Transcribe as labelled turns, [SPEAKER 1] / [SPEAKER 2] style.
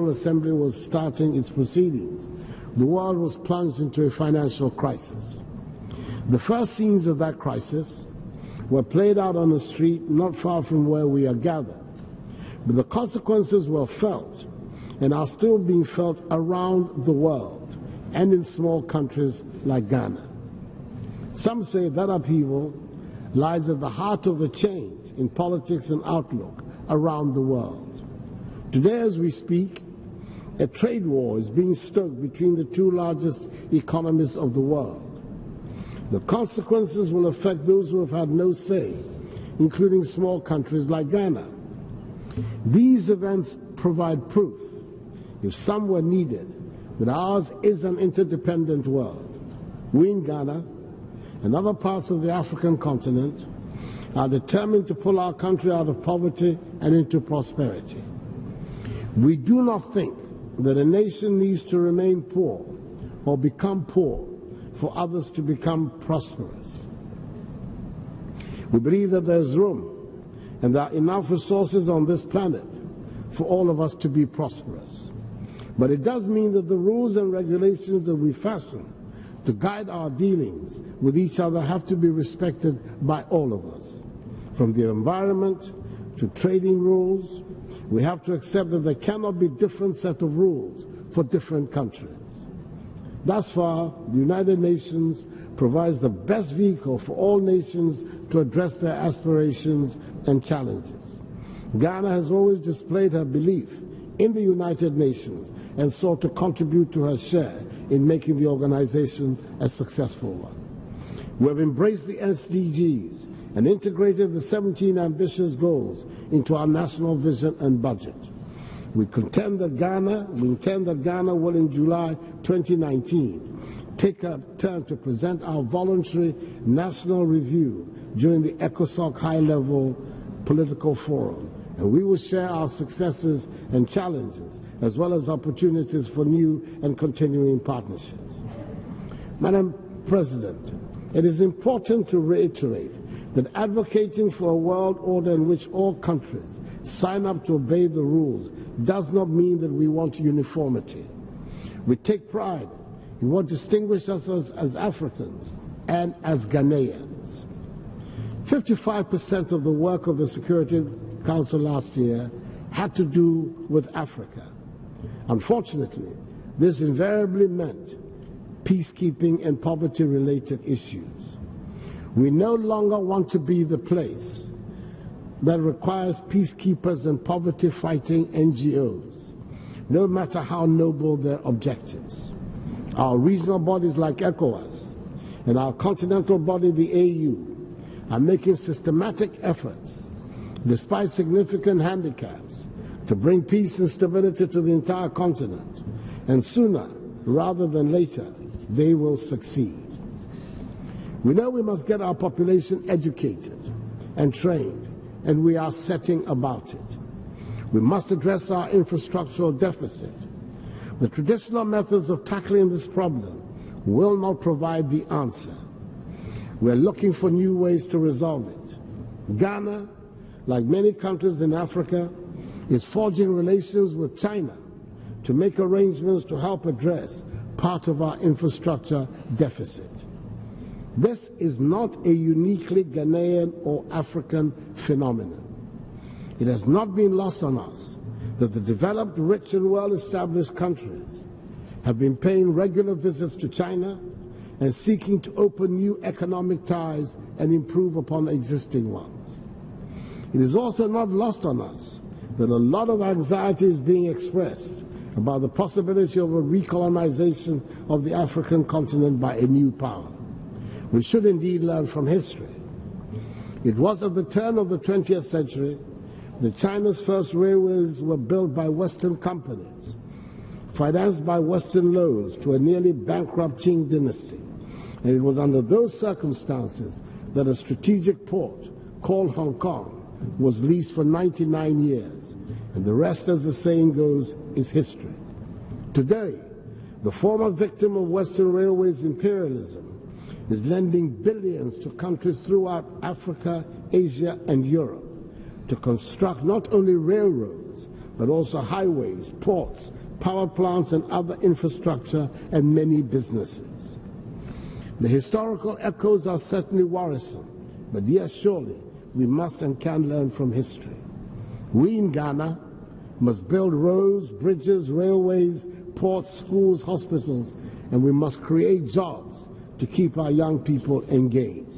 [SPEAKER 1] General Assembly was starting its proceedings, the world was plunged into a financial crisis. The first scenes of that crisis were played out on the street not far from where we are gathered, but the consequences were felt and are still being felt around the world and in small countries like Ghana. Some say that upheaval lies at the heart of the change in politics and outlook around the world. Today, as we speak, a trade war is being stoked between the two largest economies of the world. The consequences will affect those who have had no say, including small countries like Ghana. These events provide proof, if some were needed, that ours is an interdependent world. We in Ghana and other parts of the African continent are determined to pull our country out of poverty and into prosperity. We do not think that a nation needs to remain poor or become poor for others to become prosperous. We believe that there is room and there are enough resources on this planet for all of us to be prosperous. But it does mean that the rules and regulations that we fashion to guide our dealings with each other have to be respected by all of us. From the environment to trading rules, we have to accept that there cannot be different set of rules for different countries. Thus far, the United Nations provides the best vehicle for all nations to address their aspirations and challenges. Ghana has always displayed her belief in the United Nations and sought to contribute to her share in making the organization a successful one. We have embraced the SDGs and integrated the 17 ambitious goals into our national vision and budget. We intend that Ghana will in July 2019 take a turn to present our voluntary national review during the ECOSOC high-level political forum, and we will share our successes and challenges as well as opportunities for new and continuing partnerships. Madam President, it is important to reiterate that advocating for a world order in which all countries sign up to obey the rules does not mean that we want uniformity. We take pride in what distinguishes us as Africans and as Ghanaians. 55% of the work of the Security Council last year had to do with Africa. Unfortunately, this invariably meant peacekeeping and poverty-related issues. We no longer want to be the place that requires peacekeepers and poverty-fighting NGOs, no matter how noble their objectives. Our regional bodies like ECOWAS and our continental body, the AU, are making systematic efforts, despite significant handicaps, to bring peace and stability to the entire continent, and sooner rather than later, they will succeed. We know we must get our population educated and trained, and we are setting about it. We must address our infrastructural deficit. The traditional methods of tackling this problem will not provide the answer. We are looking for new ways to resolve it. Ghana, like many countries in Africa, is forging relations with China to make arrangements to help address part of our infrastructure deficit. This is not a uniquely Ghanaian or African phenomenon. It has not been lost on us that the developed, rich and well-established countries have been paying regular visits to China and seeking to open new economic ties and improve upon existing ones. It is also not lost on us that a lot of anxiety is being expressed about the possibility of a recolonization of the African continent by a new power. We should indeed learn from history. It was at the turn of the 20th century that China's first railways were built by Western companies, financed by Western loans to a nearly bankrupt Qing dynasty. And it was under those circumstances that a strategic port called Hong Kong was leased for 99 years. And the rest, as the saying goes, is history. Today, the former victim of Western Railways imperialism is lending billions to countries throughout Africa, Asia, and Europe to construct not only railroads, but also highways, ports, power plants, and other infrastructure, and many businesses. The historical echoes are certainly worrisome, but yes, surely we must and can learn from history. We in Ghana must build roads, bridges, railways, ports, schools, hospitals, and we must create jobs to keep our young people engaged.